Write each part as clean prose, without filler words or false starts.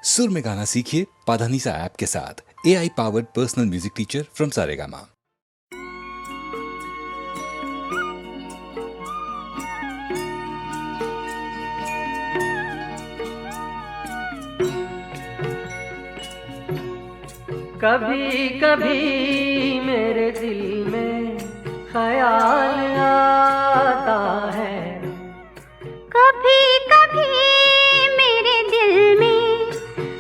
सुर में गाना सीखिए पाधानीसा ऐप के साथ। AI powered personal music teacher from Saregama. कभी कभी मेरे दिल में ख्याल आता है, कभी कभी मेरे दिल में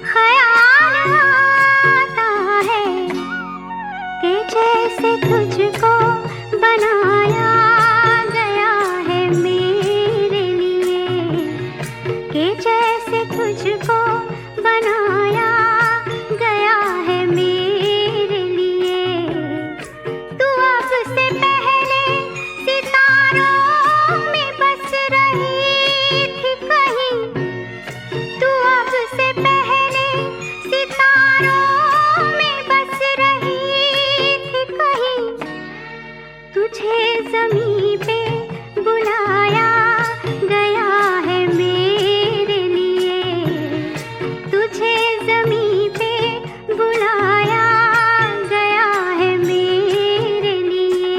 ख्याल आता है कि जैसे तुझको बनाया गया है मेरे लिए, कि जैसे तुझको बनाया गया है मेरे लिए। तू अब से पहले सितारों में बस रही थी कहीं, तू अब से पहले सितारों में बस रही थी कहीं। तुझे ज़मीं पे बुलाया गया है मेरे लिए, तुझे ज़मीं पे बुलाया गया है मेरे लिए।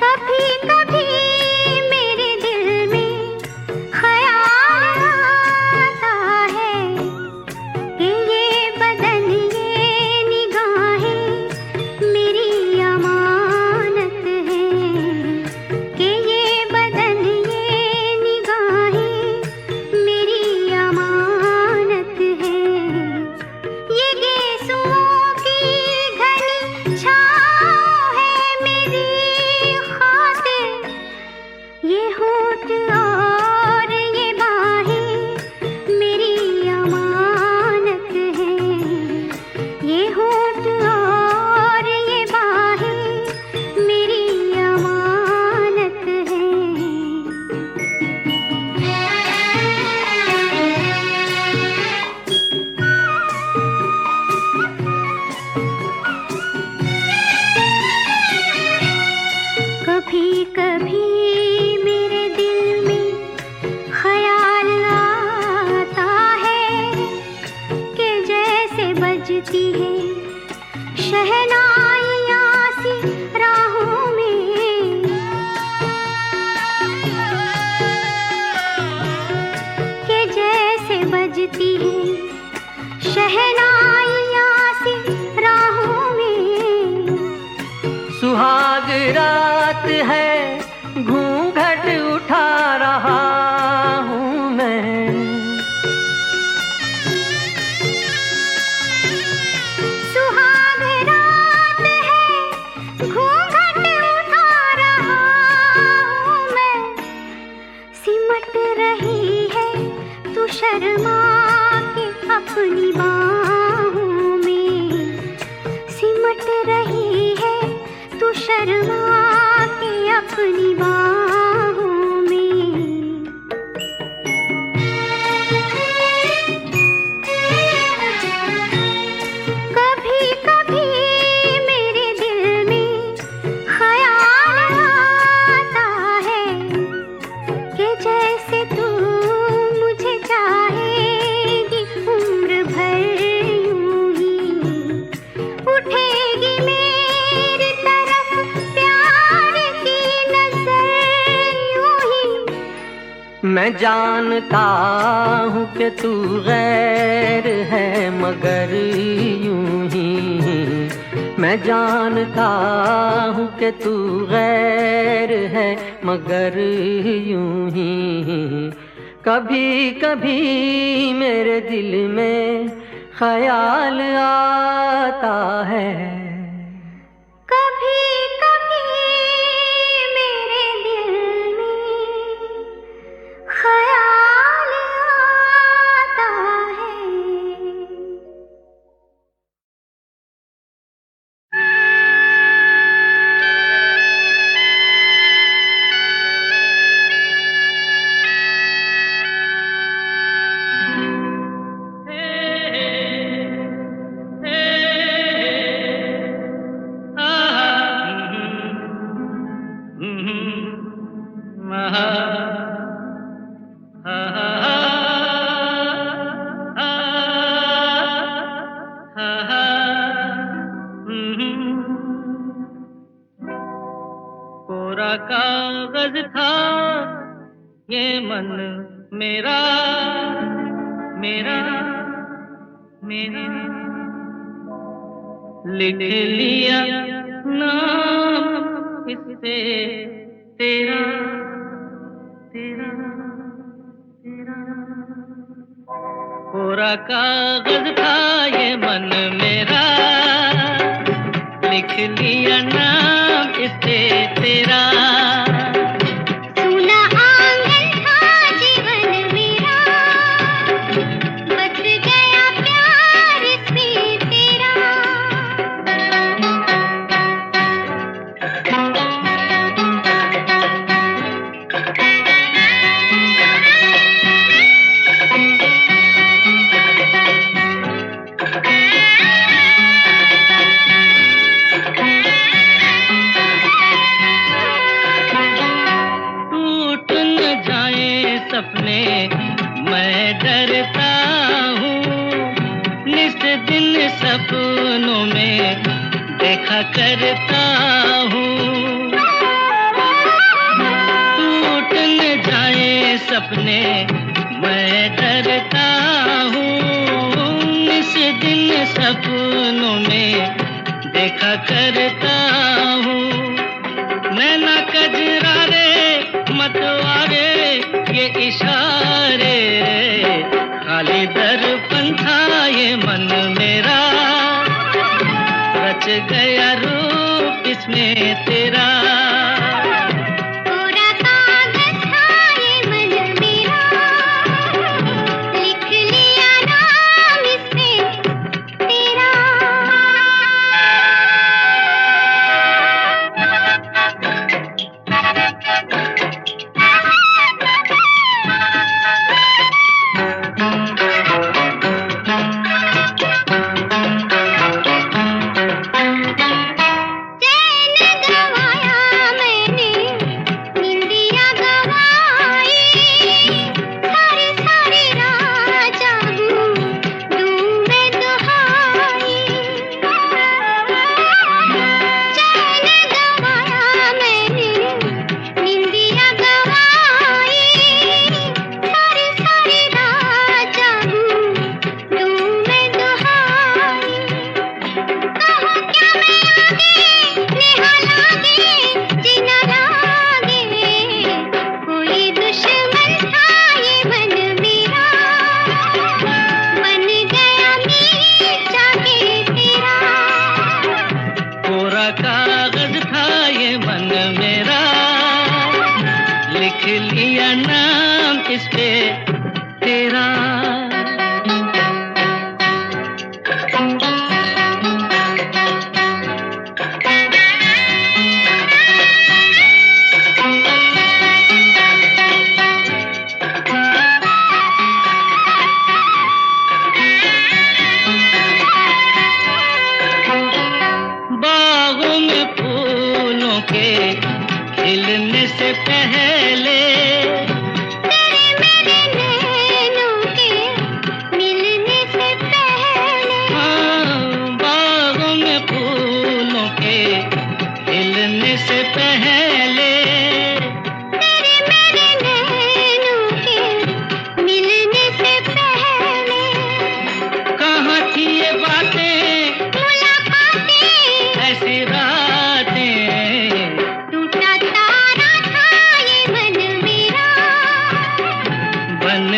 कभी कभी मेरे दिल में ख्याल आता है कि ये बदन ये निगाहें मेरी अमानत है, कि ये बदन ये निगाहें मेरी अमानत है। ये गेसुओं की घनी छाँव है मेरी खातिर, ये होठ और ये बाहें मेरी अमानत है, ये होठ और ये बाहें मेरी अमानत है। कभी कभी मेरे दिल में ख्याल आता है कि जैसे बजती है शहनाइयाँ सी राहों में, कि जैसे बजती है शहनाइयाँ सी राहों में। सुहाग रात है, घूंघट उठा रहा हूँ मैं। सुहाग रात है, घूंघट उठा रहा हूँ मैं। सिमट रही है तू शर्मा के अपनी बाहों में, सिमट रही है तू शर्मा के अपनी बाहों में। कभी कभी मेरे दिल में ख्याल आता है कि जैसे तू मुझे चाहेगी उम्र भर यूं ही, उठेगी मेरी तरफ प्यार की नजर यूं ही। मैं जानता हूँ कि तू गैर है मगर यूं ही, मैं जानता हूँ कि तू गैर है मगर यूं ही। कभी कभी मेरे दिल में ख्याल आता है, कभी कभी मेरे दिल में ख्याल आता है। हे, हे, हे, आहा, आहा, आहा, कोरा कागज था ये मन मेरा, मेरा, मेरा, लिख लिया नाम इससे तेरा, तेरा, तेरा। कोरा कागज था ये मन मेरा, लिख लिया नाम इससे तेरा। सूना आंगन था जीवन मेरा, बस गया प्यार इसमें तेरा। टूट न जाए सपने मैं डरता हूँ, निस दिन सपनों में देखा करता हूँ। टूट न जाए सपने मैं डरता हूँ, निस दिन सपनों में देखा करता हूँ। नैना कजरारे मतवारे ये इशारे, खाली दर्पण था ये मन मेरा, रच गया रूप इसमें तेरा। कोरा कागज था ये मन मेरा, लिख लिया नाम इसमें तेरा। चैन गवाया मैंने, निंदिया गवाई, सारी सारी रात जागूं दूं मैं दुहाई। चैन गवाया मैंने, निंदिया गवाई, सारी सारी रात जागूं दूं मैं दुहाई। कहो क्या मैं आगे नेहा लागे जीना लागे, कोई दुश्मन था ये मन मेरा, बन गया मीत जाके तेरा। कोरा कागज था ये मन मेरा, लिख लिया नाम इस पे तेरा। बागों में फूलों के खिलने से पहले, तेरे मेरे नैनों के मिलने से पहले, हाँ, बागों में फूलों के खिलने से पहले, तेरे मेरे नैनों के मिलने से पहले, कहाँ थी ये बातें मुलाकातें, ऐसी रातें, टूटा तारा था ये मन मेरा, बन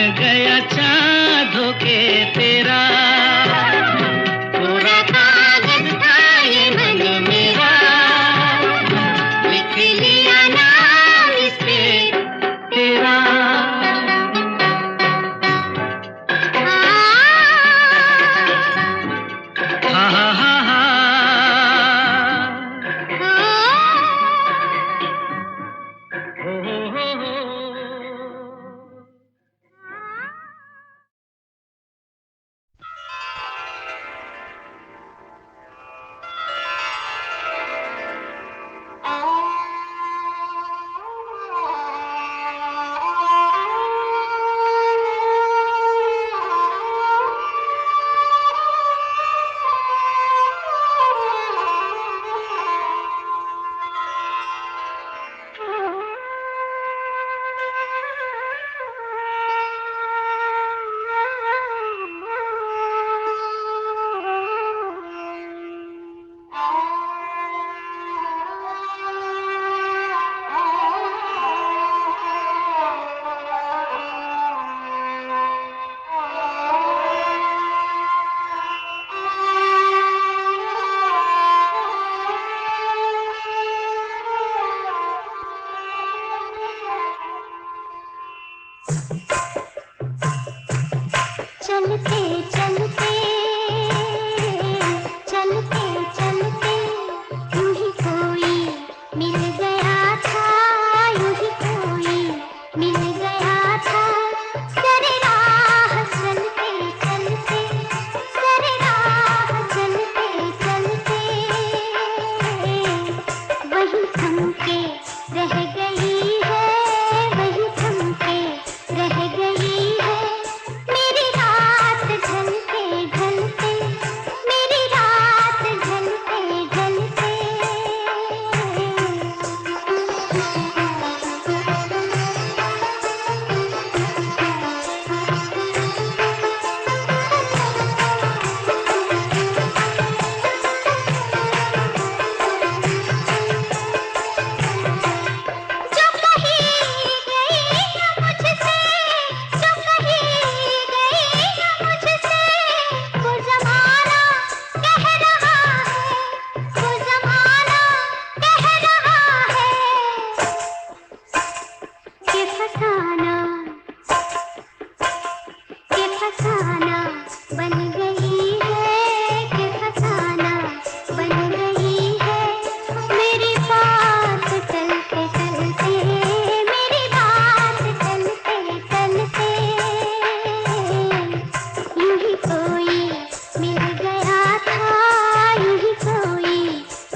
चलते चलते चलते चलते यूं ही कोई मिल गया था, यूं ही कोई मिल गया था। सरे राह चलते चलते, सरे राह चलते चलते वही थम के रह गई है, वही थम के रह गई है। मेरी रात ढलते ढलते, मेरी रात ढलते ढलते जो कहीं गई न मुझसे, जो कहीं गई न मुझसे, वो ज़माना कह रहा है, वो ज़माना कह रहा है कि फसाना बन गई है, कि फसाना बन गई है। मेरी बात चलते चलते, मेरी बात चलते चलते यूं ही कोई मिल गया था, यूं ही कोई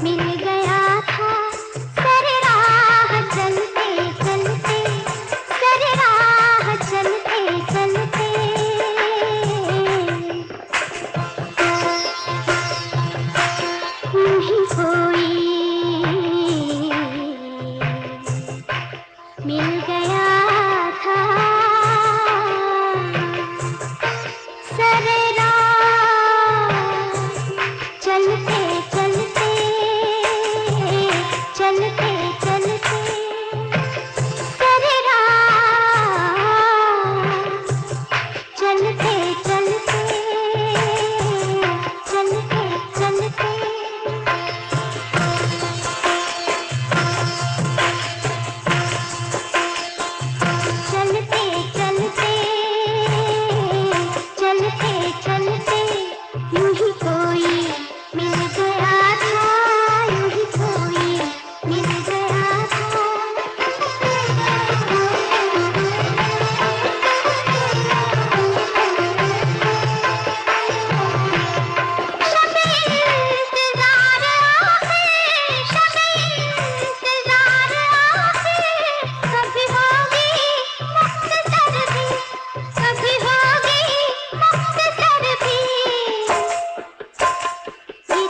मिल गया था। सरे राह चलते चलते, सरे राह चलते चलते यूं ही कोई मिल गया था। सरे राह चलते चलते, चलते चलते सरे राह चलते चलते, चलते चलते चलते चलते, चलते चलते यूं ही कोई मिल गया था, यूं ही कोई मिल गया था। शब-ए इंतज़ार आखिर, शब-ए इंतज़ार आखिर, कभी होगी मुख्तसर भी, कभी होगी मुख्तसर भी। ये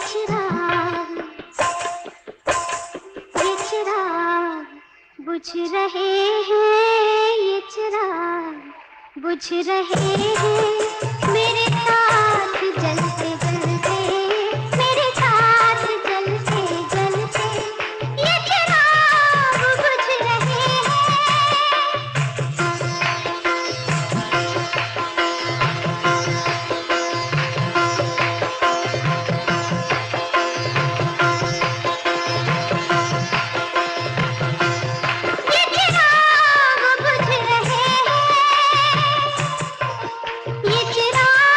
चिराग बुझ रहे हैं, ये चिराग बुझ रहे हैं। मेरे साथ जलते जलते, मेरे साथ जलते जलते ये चिराग बुझ रहे ये चिराग बुझ रहे हैं, ये चिराग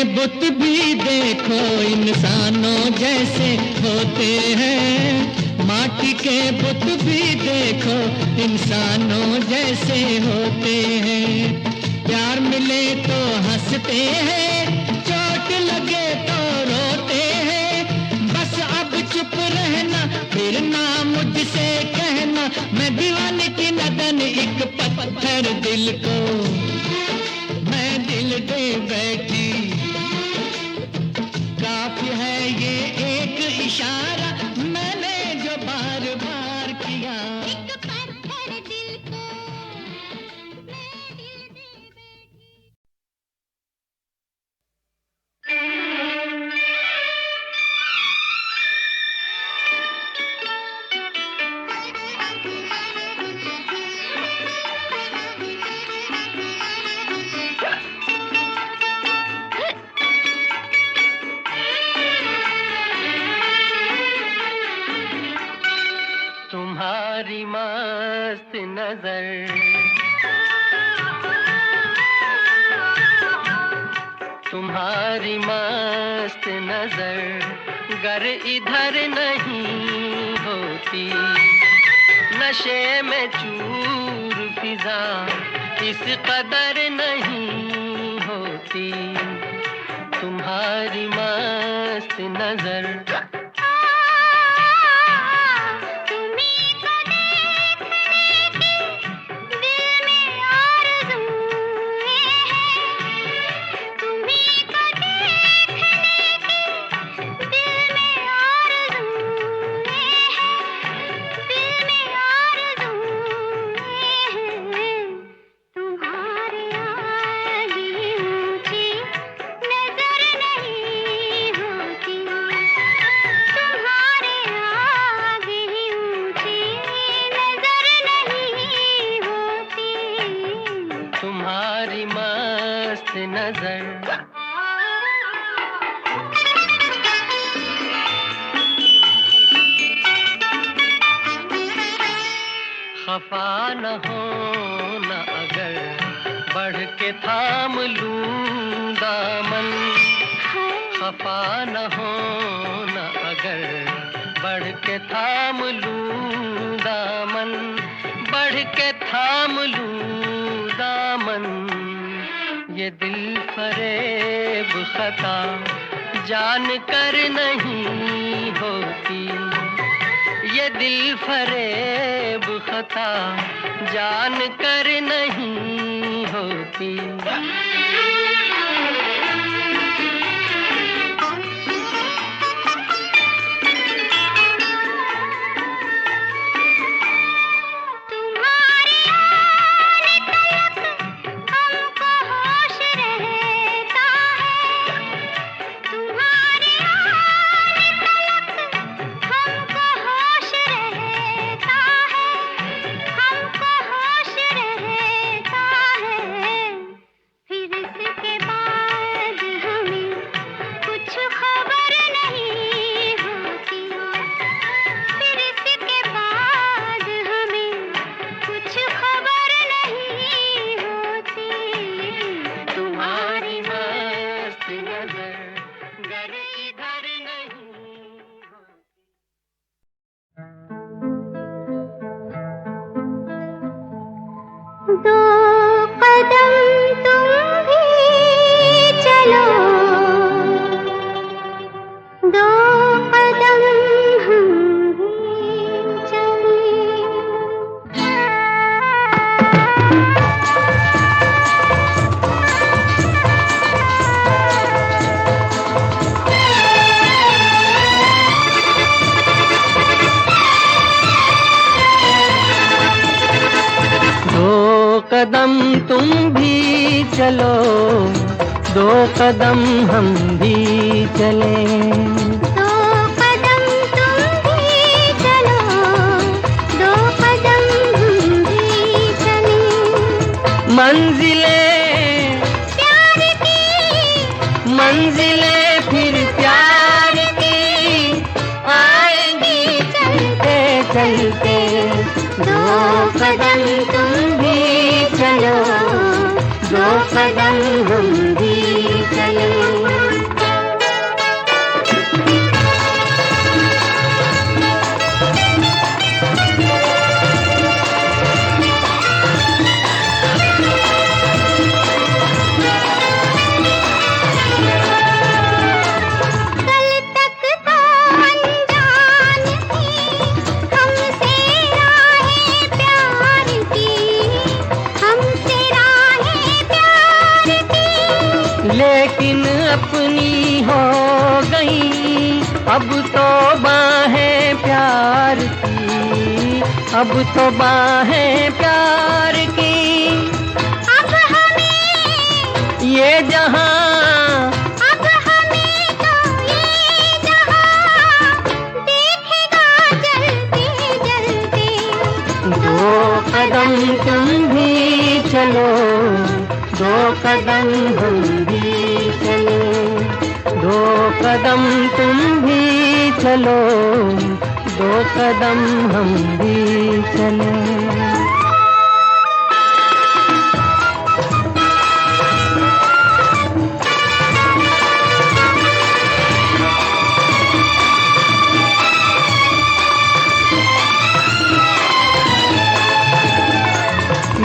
बुत भी देखो इंसानों जैसे होते हैं, माटी के बुत भी देखो इंसानों जैसे होते हैं। प्यार मिले तो हंसते हैं, चोट लगे तो रोते हैं। बस अब चुप रहना, फिर ना मुझसे कहना, मैं दीवाने की नदन एक पत्थर दिल को मैं दिल दे बैठी। काफी है ये एक इशारा मैंने जो बार बार किया। एक पत्थर दिल को मैं दिल दे बैठी। तुम्हारी मस्त नजर तुम्हारी मस्त नजर गर इधर नहीं होती, नशे में चूर फिजा इस कदर नहीं होती। तुम्हारी मस्त नजर तुम्हीं को देखने की दिल में आरज़ूएं हैं। तुम्हीं को देखने की दिल में आरज़ूएं हैं। दिल में आरज़ूएं हैं। तुम्हारे आगे ऊंची नजर नहीं होती। तुम्हारे आगे ऊंची नजर नहीं होती। तुम्हारी मस्त नजर खफा न हो न अगर बढ़ के थाम लूं दामन। खफा न हो न अगर बढ़ के थाम लूं दामन, बढ़ के थाम लूं दामन। ये दिल फरेब खता जान कर नहीं होती, ये दिल फरेब खता जान कर नहीं होती। तुम्हारे आने तलक हमको होश रहता है। तुम्हारे आने तलक हमको होश रहता है। हमको होश रहता है। फिर इसके बाद हमें कुछ खबर नहीं होती। फिर इसके बाद हमें कुछ खबर नहीं होती। तुम्हारी मस्त नजर गर इधर नहीं होती। दो कदम तुम भी चलो, दो कदम हम भी चलें। दो कदम तुम भी चलो, दो कदम हम भी चलें। दो कदम तुम भी चलो, दो कदम हम भी चलें। मंजिलें प्यार की, मंजिलें फिर प्यार की आएंगी चलते चलते। दो कदम तुम भी चलो, दो कदम हम भी चलें। अब तो बाहें प्यार की, अब तो बाहें प्यार की। अब हमें ये जहां, अब हमें तो ये जहां देखेगा जलते जलते। दो कदम तुम भी चलो, दो कदम हम भी चले, दो कदम तुम भी चलो, दो कदम हम भी चले।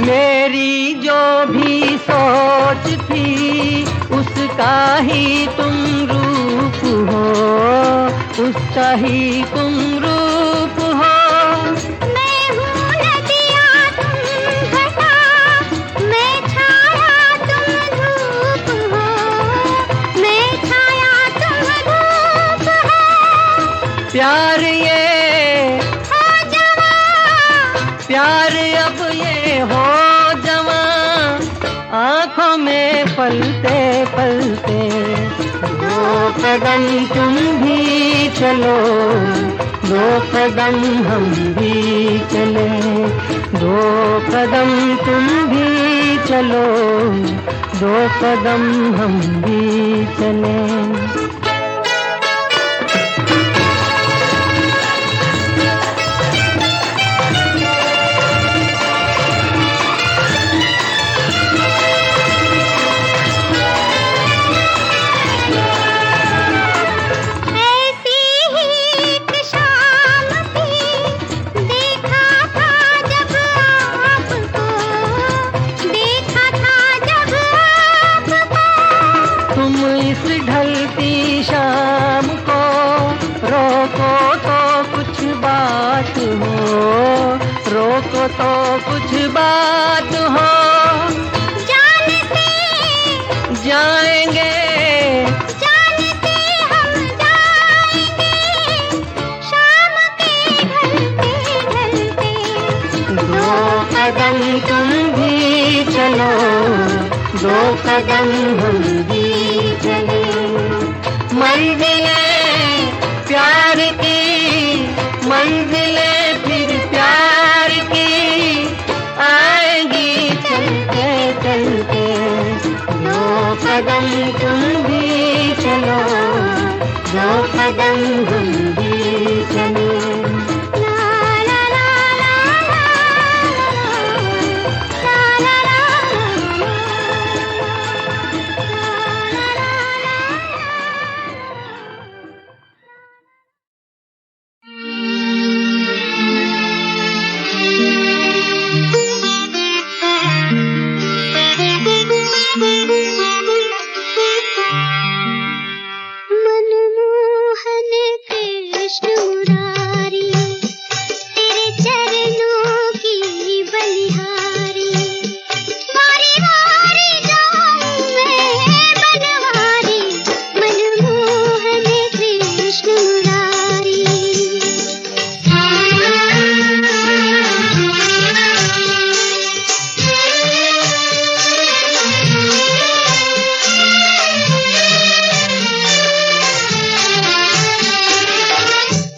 मेरी जो भी सोच थी उसका ही तुम रूप हो, उसका ही तुम रूप हो। मैं हूँ नदियाँ तुम घटा, मैं छाया तुम धूप हो, मैं छाया तुम धूप हो। प्यार ये हो जवां, प्यार अब ये हो जवां, आँखों में पलते पलते। दो कदम तुम भी चलो, दो कदम हम भी चले, दो कदम तुम भी चलो, दो कदम हम भी चले। ढलती शाम को रोको तो कुछ बात हो, रोको तो कुछ बात हो। जानते जाएंगे, जानते हम जाएंगे, शाम के ढलते ढलते। दो कदम तुम भी चलो, दो कदम हम भी चले। मंजिलें प्यार की, मंजिलें फिर प्यार की आएंगी चलते चलते। दो कदम तुम भी चलो, दो कदम हम भी चले। मनमोहन कृष्ण मुरारी, तेरे चरणों की बलिहारी। वारी वारी जाऊं मैं बनवारी, मनमोहन कृष्ण मुरारी।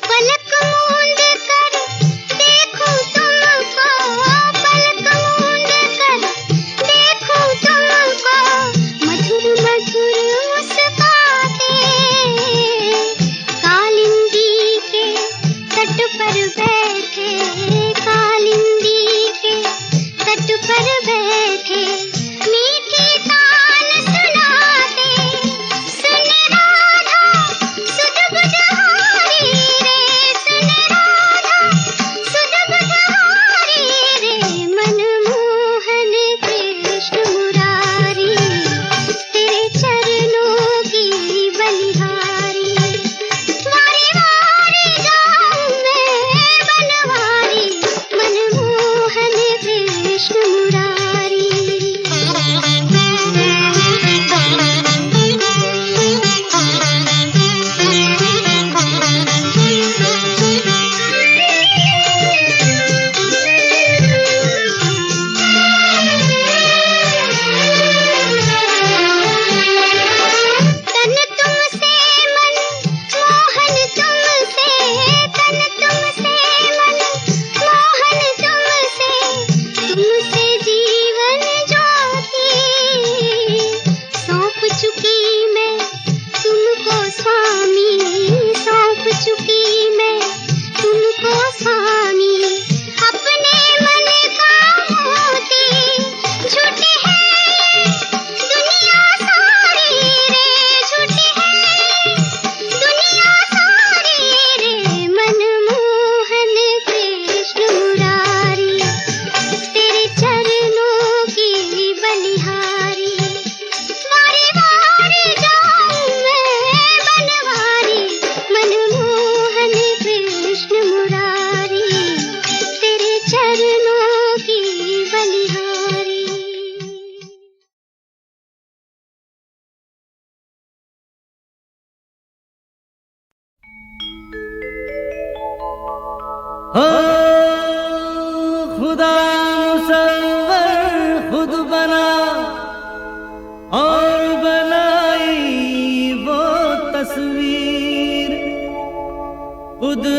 पलक मूंद कर देखूं तुमको, पलक मूंद कर देखूं तुमको, मधुर मधुर मुस्काते। कालिंदी के तट पर बैठे, कालिंदी के तट पर बैठे, मीठी तान सुनाते। सुन राधा सुध बुधहारी रे, सुन राधा सुध बुधहारी रे, मनमोहन कृष्ण मुरारी, तेरे चरणों की बलिहारी। वारी वारी जाऊं मैं बनवारी, मनमोहन कृष्ण मुरारी।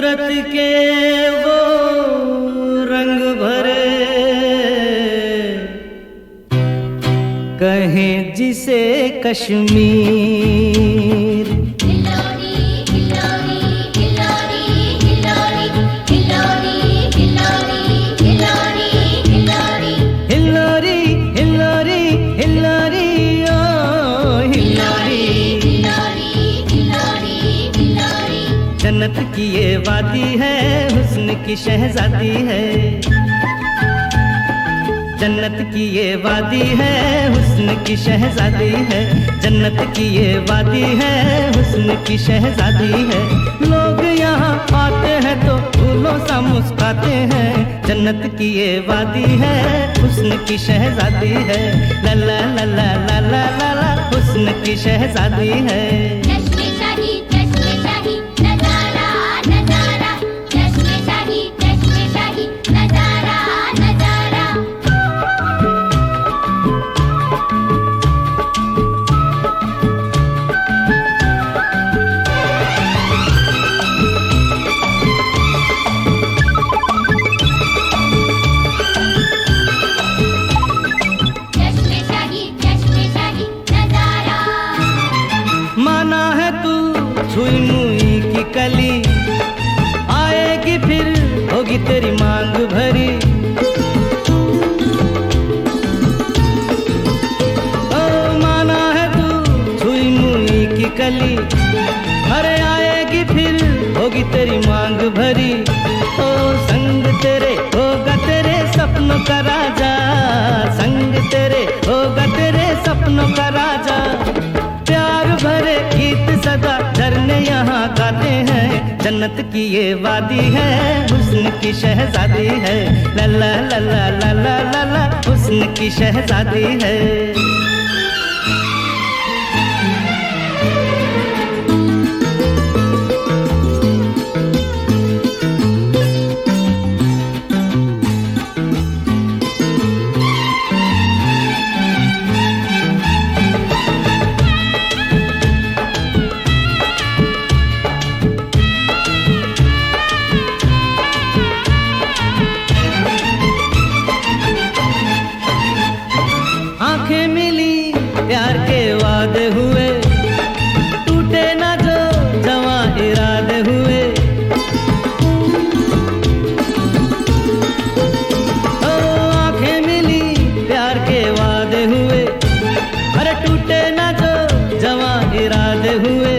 सूरत के वो रंग भरे, कहें जिसे कश्मीर। हिलोरी हिलोरी हिलोरी हिलोरी हिलोरी हिलोरी हिलोरी हिलोरी हिलोरी हिलोरी हिलोरी ओ हिलोरी। हिलोरी हिलोरी हिलोरी जन्नत की ये वादी है, हुस्न की शहजादी है। जन्नत की ये वादी है, हुस्न की शहजादी है। जन्नत की ये वादी है, हुस्न की शहजादी है। लोग यहाँ आते हैं तो फूलों सा मुस्कुराते हैं। जन्नत की ये वादी है, हुस्न की शहजादी है। ला ला ला ला ला ला ला ला, हुस्न की शहजादी है। चश्मे शाही नजारा नजारा, चश्मे शाही नजारा नजारा। चश्मे शाही नजारा। माना है तू छुई मुई की कली, आएगी फिर होगी तेरी मांग भरी। ओ माना है तू छुई मुई की कली, अरे आएगी फिर होगी तेरी मांग भरी। ओ संग तेरे होगा तेरे सपनों का राजा, संग तेरे होगा तेरे सपनों का राजा। प्यार भरे गीत सदा झरने यहाँ गाते हैं। जन्नत की ये वादी है, हुस्न की शहजादी है। ला ला ला ला ला ला ला ला, हुस्न की शहजादी है। आंखें मिली प्यार के वादे हुए, टूटे ना जो जवां इरादे हुए। ओ आंखें मिली प्यार के वादे हुए, अरे टूटे ना जो जवां इरादे हुए।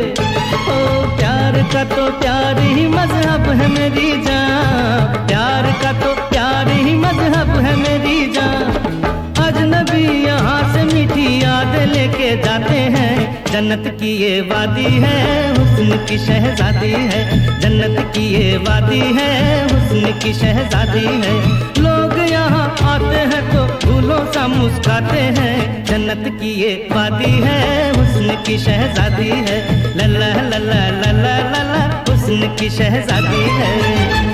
ओ प्यार का तो प्यार ही मजहब है मेरी जान, प्यार का तो प्यार ही मजहब है मेरी जान। अजनबी यहाँ से मीठी याद लेके जाते हैं। जन्नत की ये वादी है, हुस्न की शहजादी है। जन्नत की ये वादी है, हुस्न की शहजादी है। लोग यहाँ आते हैं तो फूलों सा मुस्कुराते हैं। जन्नत की ये वादी है, हुस्न की शहजादी है। ला ला ला ला ला ला ला, हुस्न की शहजादी है।